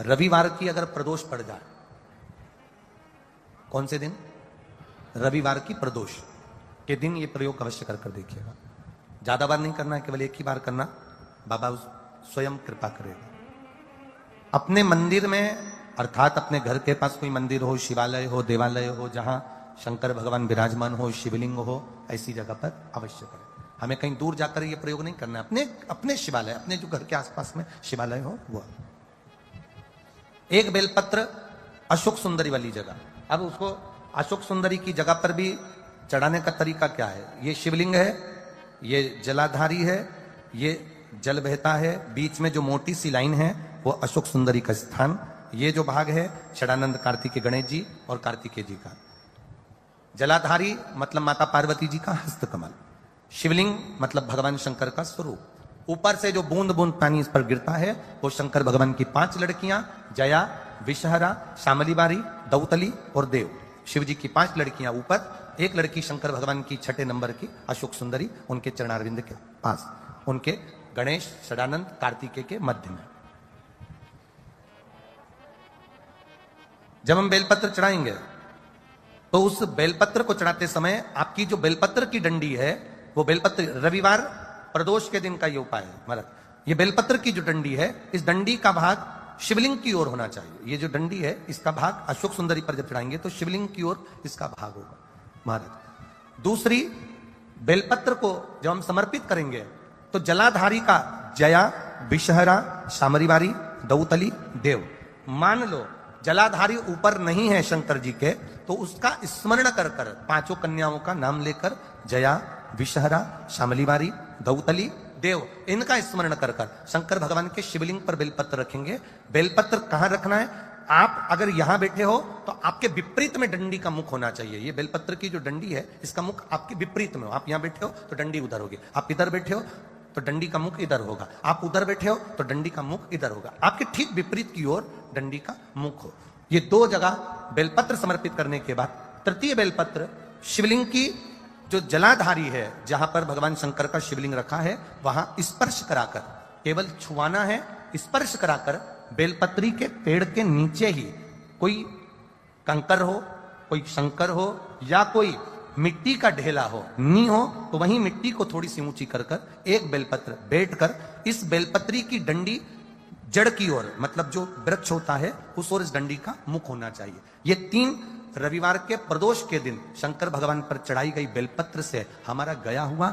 रविवार की अगर प्रदोष पड़ जाए, कौन से दिन? रविवार की प्रदोष के दिन ये प्रयोग अवश्य कर देखिएगा। ज्यादा बार नहीं करना है, केवल एक ही बार करना, बाबा स्वयं कृपा करेगा। अपने मंदिर में, अर्थात अपने घर के पास कोई मंदिर हो, शिवालय हो, देवालय हो, जहां शंकर भगवान विराजमान हो, शिवलिंग हो, ऐसी जगह पर अवश्य करें। हमें कहीं दूर जाकर ये प्रयोग नहीं करना है, अपने शिवालय, अपने जो घर के आसपास में शिवालय हो वो। एक बेलपत्र अशोक सुंदरी वाली जगह, अब उसको अशोक सुंदरी की जगह पर भी चढ़ाने का तरीका क्या है? ये शिवलिंग है, ये जलाधारी है, ये जल बहता है, बीच में जो मोटी सी लाइन है वो अशोक सुंदरी का स्थान, ये जो भाग है षडानंद कार्तिकेय गणेश जी और कार्तिकेय जी का। जलाधारी मतलब माता पार्वती जी का हस्तकमल, शिवलिंग मतलब भगवान शंकर का स्वरूप। ऊपर से जो बूंद बूंद पानी इस पर गिरता है वो शंकर भगवान की 5 लड़कियां, जया, विषहरा, शामलीबारी, दौतली और देव। शिव जी की 5 लड़कियां ऊपर, एक लड़की शंकर भगवान की 6ठे नंबर की अशोक सुंदरी उनके चरणारविंद के पास, उनके गणेश, षडानंद, कार्तिकेय के मध्य में। जब हम बेलपत्र चढ़ाएंगे तो उस बेलपत्र को चढ़ाते समय आपकी जो बेलपत्र की डंडी है वो बेलपत्र, रविवार प्रदोष के दिन का ये उपाय है महाराज, ये बेलपत्र की जो डंडी है इस डंडी का भाग शिवलिंग की ओर होना चाहिए। ये जो डंडी है इसका भाग अशोक सुंदरी पर जब चढ़ाएंगे तो शिवलिंग की ओर इसका भाग होगा महाराज। दूसरी, बेलपत्र को जब हम समर्पित करेंगे तो जलाधारी का जया, विषहरा, शामरीबारी, दौतली, देव, मान लो जलाधारी ऊपर नहीं है शंकर जी के, तो उसका स्मरण कर कर 5 कन्याओं का नाम लेकर जया, विषहरा, शामलीबारी, दौतली, देव, इनका स्मरण कर कर शंकर भगवान के शिवलिंग पर बेलपत्र रखेंगे। बेलपत्र कहां रखना है? आप अगर यहां बैठे हो तो आपके विपरीत में डंडी का मुख होना चाहिए। ये बेलपत्र की जो डंडी है इसका मुख आपके विपरीत में हो। आप यहां बैठे हो तो डंडी उधर होगी, आप इधर बैठे हो तो डंडी का मुख इधर होगा, आप उधर बैठे हो तो डंडी का मुख इधर होगा, आपके ठीक विपरीत की ओर डंडी का मुख हो। ये 2 जगह बेलपत्र समर्पित करने के बाद तृतीय बेलपत्र शिवलिंग की जो जलाधारी है, जहां पर भगवान शंकर का शिवलिंग रखा है, वहां स्पर्श कराकर, केवल छुआना है, स्पर्श कराकर बेलपत्री के पेड़ के नीचे ही कोई कंकर हो, कोई शंकर हो या कोई मिट्टी का ढेला हो, नी हो, तो वहीं मिट्टी को थोड़ी सी ऊंची कर कर एक बेलपत्र बैठकर इस बेलपत्री की डंडी जड़ की ओर, मतलब जो वृक्ष होता है उस ओर इस डंडी का मुख होना चाहिए। ये 3 रविवार के प्रदोष के दिन शंकर भगवान पर चढ़ाई गई बेलपत्र से हमारा गया हुआ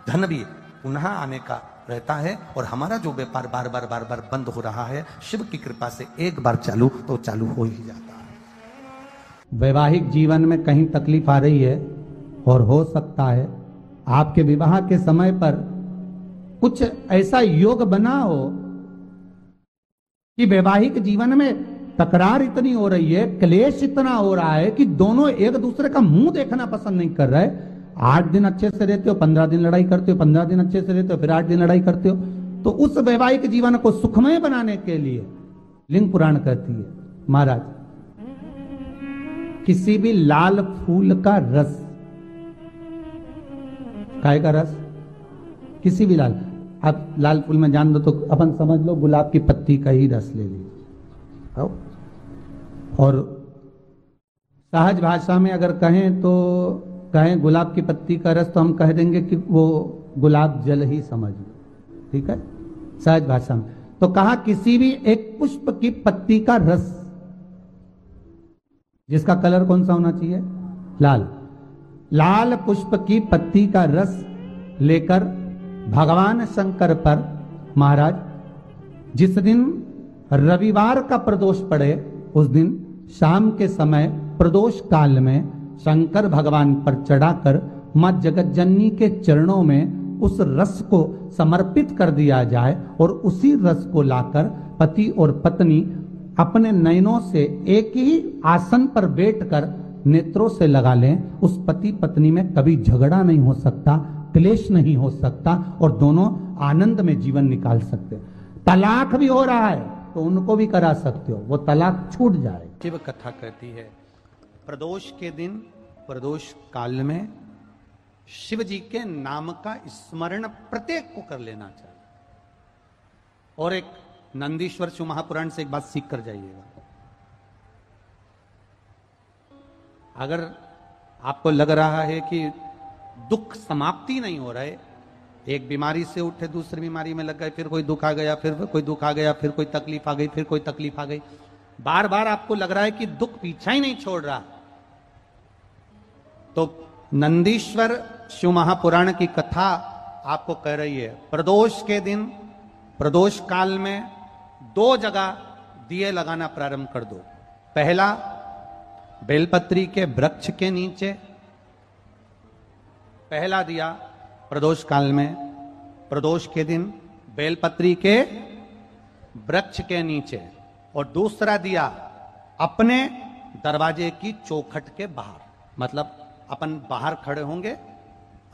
धन भी पुनः आने का रहता है और हमारा जो व्यापार बार बार बंद हो रहा है, शिव की कृपा से एक बार चालू तो चालू हो ही जाता है। वैवाहिक जीवन में कहीं तकलीफ आ रही है और हो सकता है आपके विवाह के समय पर कुछ ऐसा योग बना हो कि वैवाहिक जीवन में तकरार इतनी हो रही है, क्लेश इतना हो रहा है कि दोनों एक दूसरे का मुंह देखना पसंद नहीं कर रहे। 8 दिन अच्छे से रहते हो, 15 दिन लड़ाई करते हो, 15 दिन अच्छे से रहते हो, फिर 8 दिन लड़ाई करते हो। तो उस वैवाहिक जीवन को सुखमय बनाने के लिए लिंग पुराण कहती है महाराज, किसी भी लाल फूल का रस, काय का रस, किसी भी लाल, आप लाल फूल में जान दो तो अपन समझ लो गुलाब की पत्ती का ही रस ले लीजिए। और सहज भाषा में अगर कहें तो कहें गुलाब की पत्ती का रस, तो हम कह देंगे कि वो गुलाब जल ही समझ लो, ठीक है, सहज भाषा में। तो कहा किसी भी एक पुष्प की पत्ती का रस, जिसका कलर कौन सा होना चाहिए? लाल। लाल पुष्प की पत्ती का रस लेकर भगवान शंकर पर महाराज जिस दिन रविवार का प्रदोष पड़े उस दिन शाम के समय प्रदोष काल में शंकर भगवान पर चढ़ाकर मां जगतजननी के चरणों में उस रस को समर्पित कर दिया जाए और उसी रस को लाकर पति और पत्नी अपने नयनों से एक ही आसन पर बैठकर नेत्रों से लगा लें। उस पति पत्नी में कभी झगड़ा नहीं हो सकता, क्लेश नहीं हो सकता और दोनों आनंद में जीवन निकाल सकते। तलाक भी हो रहा है तो उनको भी करा सकते हो, वो तलाक छूट जाए। शिव कथा कहती है प्रदोष के दिन, प्रदोष काल में शिव जी के नाम का स्मरण प्रत्येक को कर लेना चाहिए। और एक नंदीश्वर शिव महापुराण से एक बात सीख कर जाइएगा। अगर आपको लग रहा है कि दुख समाप्ति नहीं हो रहा है, एक बीमारी से उठे दूसरी बीमारी में लग गए, फिर कोई दुख आ गया, फिर कोई दुख आ गया, फिर कोई तकलीफ आ गई, फिर कोई तकलीफ आ गई, बार बार आपको लग रहा है कि दुख पीछा ही नहीं छोड़ रहा, तो नंदीश्वर शिव महापुराण की कथा आपको कह रही है, प्रदोष के दिन, प्रदोष काल में 2 जगह दिए लगाना प्रारंभ कर दो। पहला, बेलपत्री के वृक्ष के नीचे पहला दिया प्रदोष काल में, प्रदोष के दिन बेलपत्री के वृक्ष के नीचे, और दूसरा दिया अपने दरवाजे की चौखट के बाहर, मतलब अपन बाहर खड़े होंगे,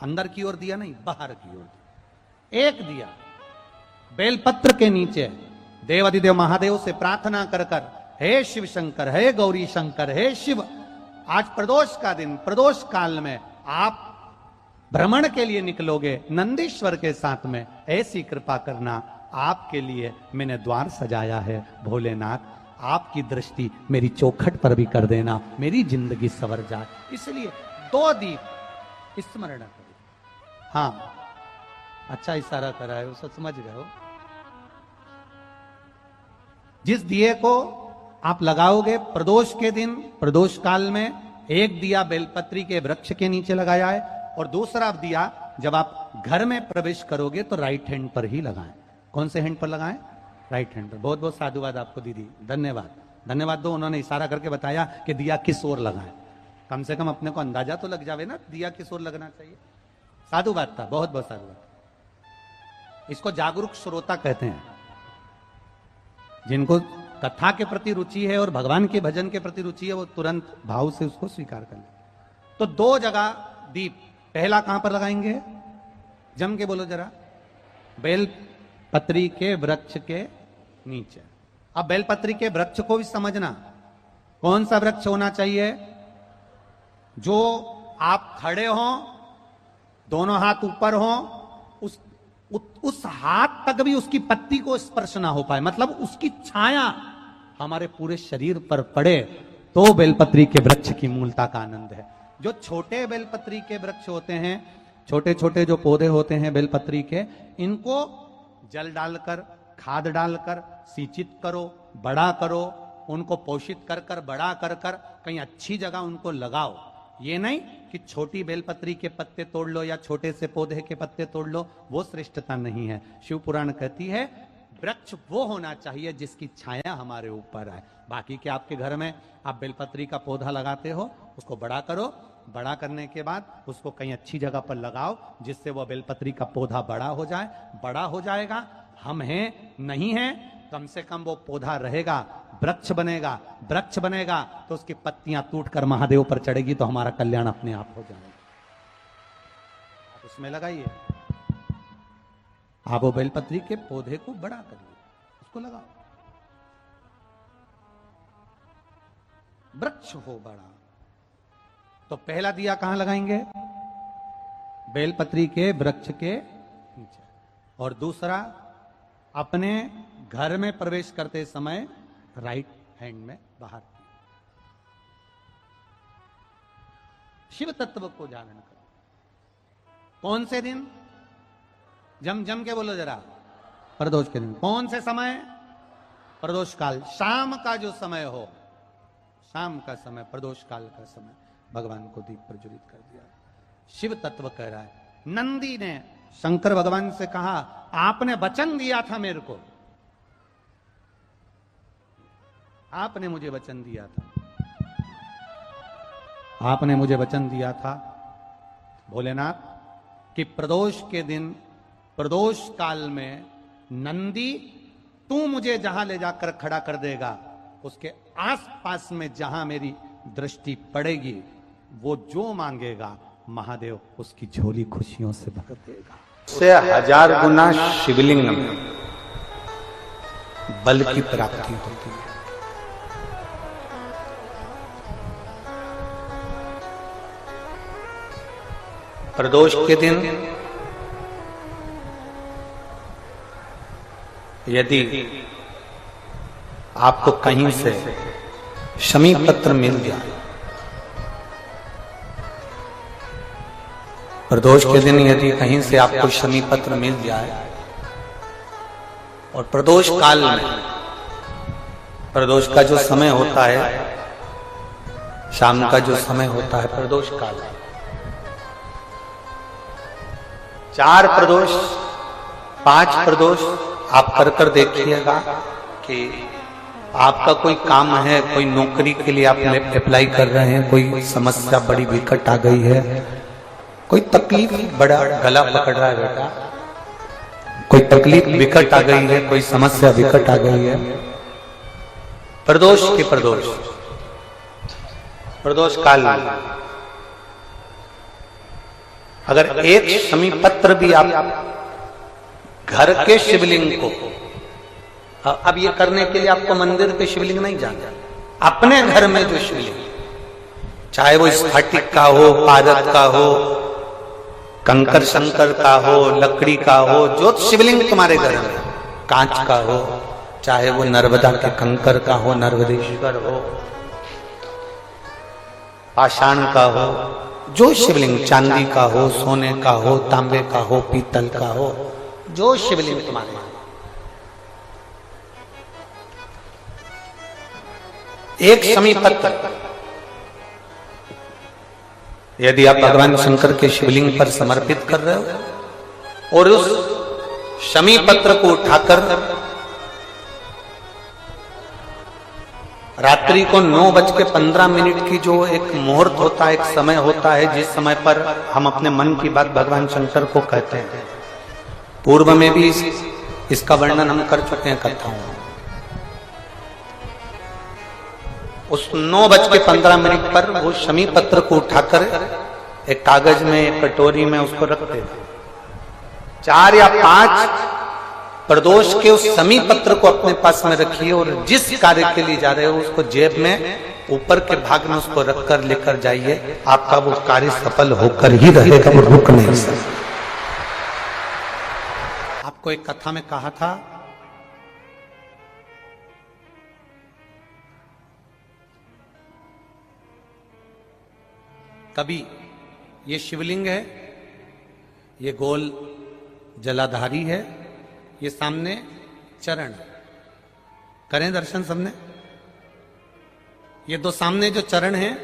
अंदर की ओर दिया नहीं, बाहर की ओर दिया। एक दिया बेलपत्र के नीचे देवाधिदेव महादेव से प्रार्थना कर कर, हे शिव शंकर, हे गौरी शंकर, हे शिव, आज प्रदोष का दिन, प्रदोष काल में आप भ्रमण के लिए निकलोगे नंदीश्वर के साथ में, ऐसी कृपा करना, आपके लिए मैंने द्वार सजाया है भोलेनाथ, आपकी दृष्टि मेरी चौखट पर भी कर देना, मेरी जिंदगी संवर जाए। इसलिए 2 दीप स्मरण करो। हाँ, अच्छा इशारा कराए हो, सब समझ गए हो। जिस दिए को आप लगाओगे प्रदोष के दिन, प्रदोष काल में, एक दिया बेलपत्री के वृक्ष के नीचे लगाया है, और दूसरा दिया जब आप घर में प्रवेश करोगे तो राइट हैंड पर ही लगाएं। कौन से हैंड पर लगाएं? राइट हैंड पर। बहुत बहुत साधुवाद आपको दीदी, धन्यवाद, धन्यवाद दो। उन्होंने इशारा करके बताया कि दिया किस ओर लगाएं, कम से कम अपने को अंदाजा तो लग जावे ना दिया किस ओर लगना चाहिए। साधुवाद था, बहुत बहुत साधुवाद। इसको जागरूक श्रोता कहते हैं, जिनको कथा के प्रति रुचि है और भगवान के भजन के प्रति रुचि है, वो तुरंत भाव से उसको स्वीकार कर ले। तो 2 जगह दीप, पहला कहां पर लगाएंगे? जम के बोलो जरा, बेलपत्री के वृक्ष के नीचे। अब बेलपत्री के वृक्ष को भी समझना, कौन सा वृक्ष होना चाहिए? जो आप खड़े हो, दोनों हाथ ऊपर हो, उस हाथ तक भी उसकी पत्ती को स्पर्श ना हो पाए, मतलब उसकी छाया हमारे पूरे शरीर पर पड़े, तो बेलपत्री के वृक्ष की मूलता का आनंद है। जो छोटे बेलपत्री के वृक्ष होते हैं, छोटे छोटे जो पौधे होते हैं बेलपत्री के, इनको जल डालकर, खाद डालकर सिंचित करो, बड़ा करो, उनको पोषित कर कर, बड़ा कर कर कहीं अच्छी जगह उनको लगाओ। ये नहीं कि छोटी बेलपत्री के पत्ते तोड़ लो या छोटे से पौधे के पत्ते तोड़ लो, वो श्रेष्ठता नहीं है। शिव पुराण कहती है वृक्ष वो होना चाहिए जिसकी छाया हमारे ऊपर आए। बाकी के आपके घर में आप बेलपत्री का पौधा लगाते हो, उसको बड़ा करो, बड़ा करने के बाद उसको कहीं अच्छी जगह पर लगाओ जिससे वो बेलपत्री का पौधा बड़ा हो जाए। बड़ा हो जाएगा, हम हैं नहीं हैं, कम से कम वो पौधा रहेगा, वृक्ष बनेगा। वृक्ष बनेगा तो उसकी पत्तियां टूटकर महादेव पर चढ़ेगी, तो हमारा कल्याण अपने आप हो जाएगा। आप उसमें लगाइए, आप वो बेलपत्री के पौधे को बड़ा करिए, उसको लगाओ, वृक्ष हो बड़ा। तो पहला दिया कहां लगाएंगे? बेलपत्री के वृक्ष के नीचे। और दूसरा, अपने घर में प्रवेश करते समय राइट हैंड में बाहर। शिव तत्व को जागरण करो। कौन से दिन? जम जम के बोलो जरा, प्रदोष के दिन। कौन से समय? प्रदोष काल, शाम का जो समय हो, शाम का समय, प्रदोष काल का समय, भगवान को दीप प्रज्वलित कर दिया। शिव तत्व कह रहा है। नंदी ने शंकर भगवान से कहा, आपने वचन दिया था मेरे को, आपने मुझे वचन दिया था, आपने मुझे वचन दिया था भोलेनाथ कि प्रदोष के दिन, प्रदोष काल में नंदी तू मुझे जहां ले जाकर खड़ा कर देगा, उसके आसपास में जहां मेरी दृष्टि पड़ेगी, वो जो मांगेगा महादेव उसकी झोली खुशियों से भर देगा। से 1000 गुना शिवलिंग में बल की प्राप्ति होती है। प्रदोष के दिन यदि आपको कहीं से शमी पत्र मिल जाए, प्रदोष के दिन यदि कहीं से आपको शमी पत्र मिल जाए और प्रदोष काल में, प्रदोष का जो समय होता है, शाम का जो समय होता है प्रदोष काल, 4 प्रदोष 5 प्रदोष आप कर देखिएगा कि आपका कोई काम है, कोई नौकरी के लिए आप अप्लाई कर रहे हैं, कोई समस्या बड़ी विकट आ गई है, कोई तकलीफ, बड़ा गला पकड़ रहा है बेटा, कोई तकलीफ विकट आ गई है, कोई समस्या विकट आ गई है, प्रदोष के प्रदोष काल में अगर एक शमी पत्र भी आप घर के शिवलिंग को, अब ये करने के लिए आपको मंदिर पे शिवलिंग नहीं जाना, अपने घर में जो शिवलिंग, चाहे वो स्फटिक का हो, पारद का हो, कंकर शंकर का हो, लकड़ी का हो, जो शिवलिंग तुम्हारे घर में, कांच का हो, चाहे वो नर्मदा के कंकर का हो, नर्मदेश्वर हो, पाषाण का हो, जो शिवलिंग चांदी का हो, सोने का हो, तांबे का हो, पीतल का हो, जो शिवलिंग तुम्हारे, एक शमी पत्र यदि आप भगवान शंकर के शिवलिंग पर समर्पित कर रहे हो और उस शमी पत्र को उठाकर रात्रि को 9:15 की जो एक मुहूर्त होता है, एक समय होता है, जिस समय पर हम अपने मन की बात भगवान शंकर को कहते हैं, पूर्व में भी इसका वर्णन हम कर चुके हैं कथाओं में, उस 9:15 पर वो शमी पत्र को उठाकर एक कागज में, एक कटोरी में उसको रखते थे। 4 या 5 प्रदोष के उस शमी पत्र को अपने पास में रखिए और जिस कार्य के लिए जा रहे हो उसको जेब में ऊपर के भाग में उसको रखकर लेकर जाइए, आपका वो कार्य सफल होकर ही रहेगा, वो रुक नहीं सकता। आपको एक कथा में कहा था, कभी ये शिवलिंग है, ये गोल जलाधारी है, ये सामने चरण, करें दर्शन सबने, ये 2 सामने जो चरण हैं,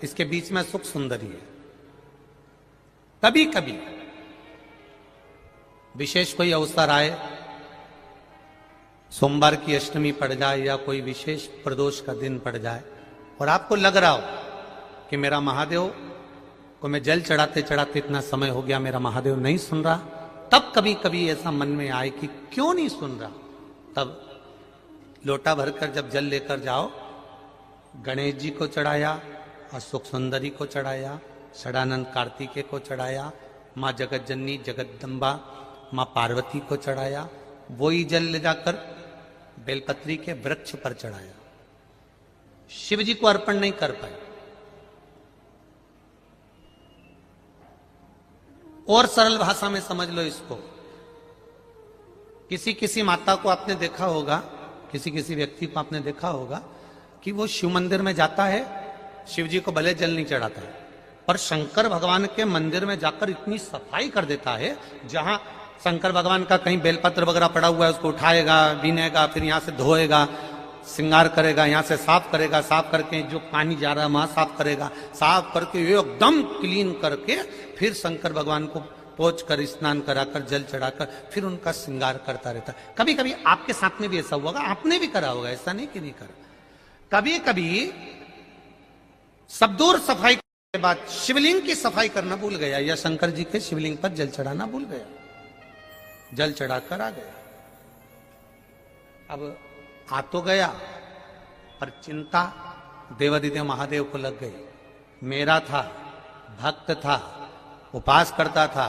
इसके बीच में सुख सुंदरी है। कभी कभी विशेष कोई अवसर आए, सोमवार की अष्टमी पड़ जाए या कोई विशेष प्रदोष का दिन पड़ जाए और आपको लग रहा हो कि मेरा महादेव को मैं जल चढ़ाते चढ़ाते इतना समय हो गया, मेरा महादेव नहीं सुन रहा, तब कभी कभी ऐसा मन में आए कि क्यों नहीं सुन रहा, तब लोटा भरकर जब जल लेकर जाओ, गणेश जी को चढ़ाया और सुख सुंदरी को चढ़ाया, षडानंद कार्तिकेय को चढ़ाया, माँ जगत जननी जगदम्बा माँ पार्वती को चढ़ाया, वही जल ले जाकर बेलपत्री के वृक्ष पर चढ़ाया, शिव जी को अर्पण नहीं कर पाए। और सरल भाषा में समझ लो इसको, किसी माता को आपने देखा होगा, किसी व्यक्ति को आपने देखा होगा कि वो शिव मंदिर में जाता है, शिव जी को भले जल नहीं चढ़ाता है, पर शंकर भगवान के मंदिर में जाकर इतनी सफाई कर देता है, जहां शंकर भगवान का कहीं बेलपत्र वगैरह पड़ा हुआ है उसको उठाएगा, बीनेगा, फिर यहां से धोएगा, श्रृंगार करेगा, यहां से साफ करेगा, साफ करके जो पानी जा रहा है वहां साफ करेगा, साफ करके एकदम क्लीन करके फिर शंकर भगवान को पोंछ कर, स्नान कराकर, जल चढ़ाकर फिर उनका श्रृंगार करता रहता है। कभी कभी आपके साथ में भी ऐसा हुआ, आपने भी करा होगा, ऐसा नहीं कि नहीं करा। कभी कभी सब दूर सफाई के बाद शिवलिंग की सफाई करना भूल गया या शंकर जी के शिवलिंग पर जल चढ़ाना भूल गया, जल चढ़ाकर आ गया। अब आ तो गया पर चिंता देवादिदेव महादेव को लग गई। मेरा था, भक्त था, उपास करता था,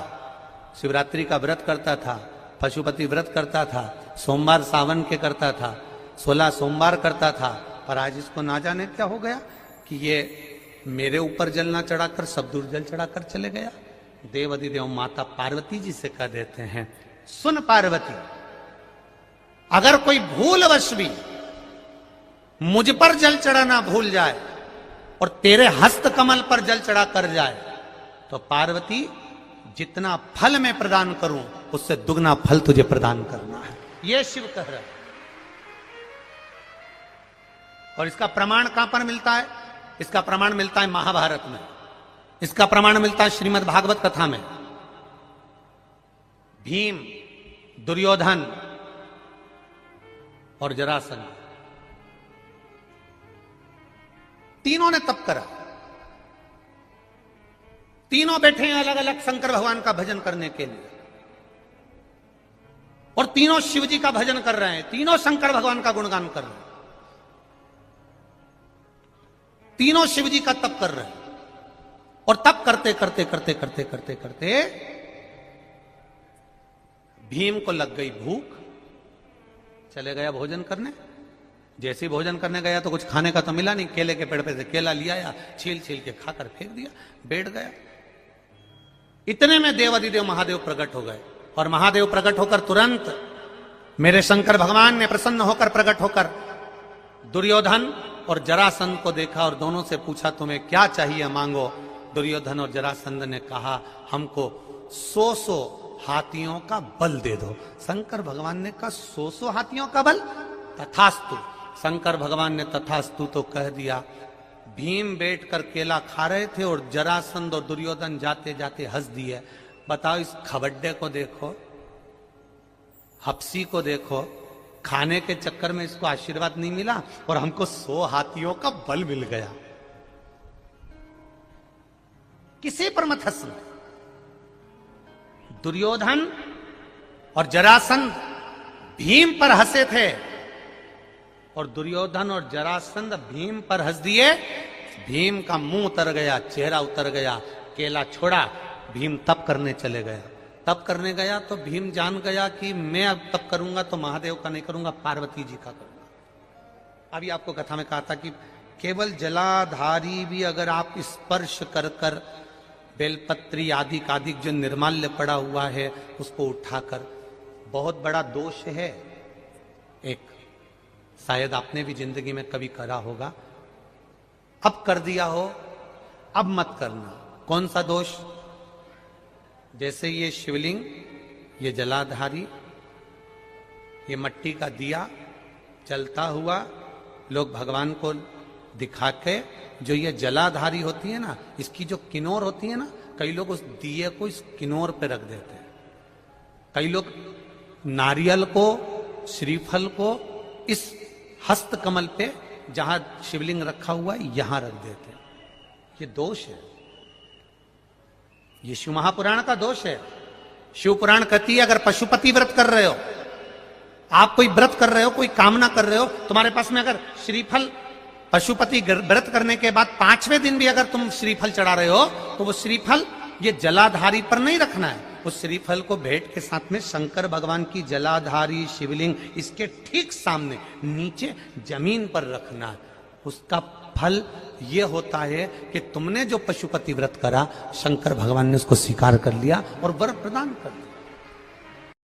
शिवरात्रि का व्रत करता था, पशुपति व्रत करता था, सोमवार सावन के करता था, 16 सोमवार करता था, पर आज इसको ना जाने क्या हो गया कि ये मेरे ऊपर जल ना चढ़ाकर सब दूर जल चढ़ाकर चले गया। देवादिदेव माता पार्वती जी से कह देते हैं, सुन पार्वती, अगर कोई भूलवश भी मुझ पर जल चढ़ाना भूल जाए और तेरे हस्त कमल पर जल चढ़ा कर जाए तो पार्वती जितना फल मैं प्रदान करूं उससे दुगना फल तुझे प्रदान करना है, यह शिव कह रहा है। और इसका प्रमाण कहां पर मिलता है? इसका प्रमाण मिलता है महाभारत में, इसका प्रमाण मिलता है श्रीमद् भागवत कथा में। भीम, दुर्योधन और जरासंध तीनों ने तप करा, तीनों बैठे हैं अलग अलग शंकर भगवान का भजन करने के लिए, और तीनों शिव जी का भजन कर रहे हैं, तीनों शंकर भगवान का गुणगान कर रहे हैं, तीनों शिव जी का तप कर रहे हैं। और तप करते करते करते करते करते करते भीम को लग गई भूख, चले गया भोजन करने। जैसे ही भोजन करने गया तो कुछ खाने का तो मिला नहीं, केले के पेड़ पे से केला लिया या छील छील के खाकर फेंक दिया, बैठ गया। इतने में देवादिदेव महादेव प्रकट हो गए, और महादेव प्रकट होकर तुरंत मेरे शंकर भगवान ने प्रसन्न होकर प्रकट होकर दुर्योधन और जरासंध को देखा और दोनों से पूछा तुम्हें क्या चाहिए मांगो। दुर्योधन और जरासंध ने कहा हमको 100 हाथियों का बल दे दो। शंकर भगवान ने कहा 100 हाथियों का बल? तथास्तु। शंकर भगवान ने तथास्तु तो कह दिया। भीम बैठकर केला खा रहे थे और जरासंध और दुर्योधन जाते जाते हंस दिए। बताओ, इस खबड्डे को देखो, हप्सी को देखो, खाने के चक्कर में इसको आशीर्वाद नहीं मिला और हमको 100 हाथियों का बल मिल गया। किसी पर मत हंसना। दुर्योधन और जरासंध भीम पर हंसे थे और दुर्योधन और जरासंध भीम पर हंस दिए। भीम का मुंह उतर गया, चेहरा उतर गया, केला छोड़ा, भीम तप करने चले गया। तप करने गया तो भीम जान गया कि मैं अब तप करूंगा तो महादेव का नहीं करूंगा, पार्वती जी का करूंगा। अभी आपको कथा में कहा था कि केवल जलाधारी भी अगर आप स्पर्श कर कर बेलपत्री आदि कादिक जो निर्माल्य पड़ा हुआ है उसको उठाकर, बहुत बड़ा दोष है एक, शायद आपने भी जिंदगी में कभी करा होगा, अब कर दिया हो, अब मत करना। कौन सा दोष? जैसे ये शिवलिंग, ये जलाधारी, ये मट्टी का दिया जलता हुआ, लोग भगवान को दिखा के, जो ये जलाधारी होती है ना, इसकी जो किनोर होती है ना, कई लोग उस दिए को इस किनोर पे रख देते हैं। कई लोग नारियल को, श्रीफल को इस हस्त कमल पे जहां शिवलिंग रखा हुआ है यहां रख देते हैं। ये दोष है, ये शिव महापुराण का दोष है। शिव पुराण कहती है अगर पशुपति व्रत कर रहे हो, आप कोई व्रत कर रहे हो, कोई कामना कर रहे हो, तुम्हारे पास में अगर श्रीफल, पशुपति व्रत करने के बाद 5वें दिन भी अगर तुम श्रीफल चढ़ा रहे हो तो वो श्रीफल ये जलाधारी पर नहीं रखना है। उस श्रीफल को भेंट के साथ में शंकर भगवान की जलाधारी शिवलिंग इसके ठीक सामने नीचे जमीन पर रखना है। उसका फल ये होता है कि तुमने जो पशुपति व्रत करा, शंकर भगवान ने उसको स्वीकार कर लिया और वर प्रदान कर दिया।